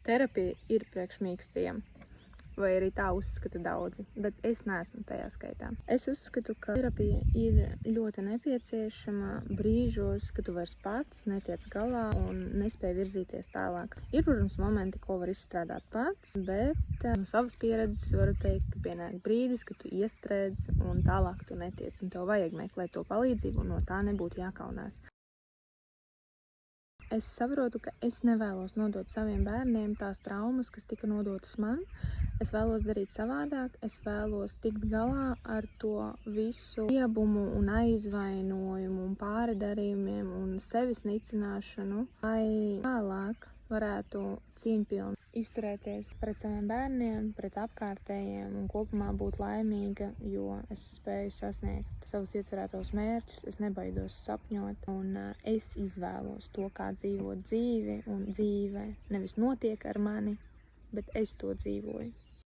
terapija ir priekš mīkstiem, vai arī tā uzskata daudzi, bet es neesmu tajā skaitā. Es uzskatu, ka terapija ir ļoti nepieciešama brīžos, kad tu vairs pats netiec galā un nespēj virzīties tālāk. Ir, protams, momenti, ko var izstrādāt pats, bet no savas pieredzes varu teikt, ka pienāk brīdis, kad tu iestrēdz un tālāk tu netiec, un tev vajag meklēt to palīdzību, un no tā nebūtu jākaunās. Es saprotu, ka es nevēlos nodot saviem bērniem tās traumas, kas tika nodotas man. Es vēlos darīt savādāk, es vēlos tikt galā ar to visu iebumu un aizvainojumu un pārdarījumiem un sevis nicināšanu, lai vēlāk varētu cieņpilni izturēties pret saviem bērniem, pret apkārtējiem un kopumā būt laimīga, jo es spēju sasniegt savus iecerētos mērķus, es nebaidos sapņot un es izvēlos to, kā dzīvot dzīvi, un dzīve nevis notiek ar mani, bet es to dzīvoju.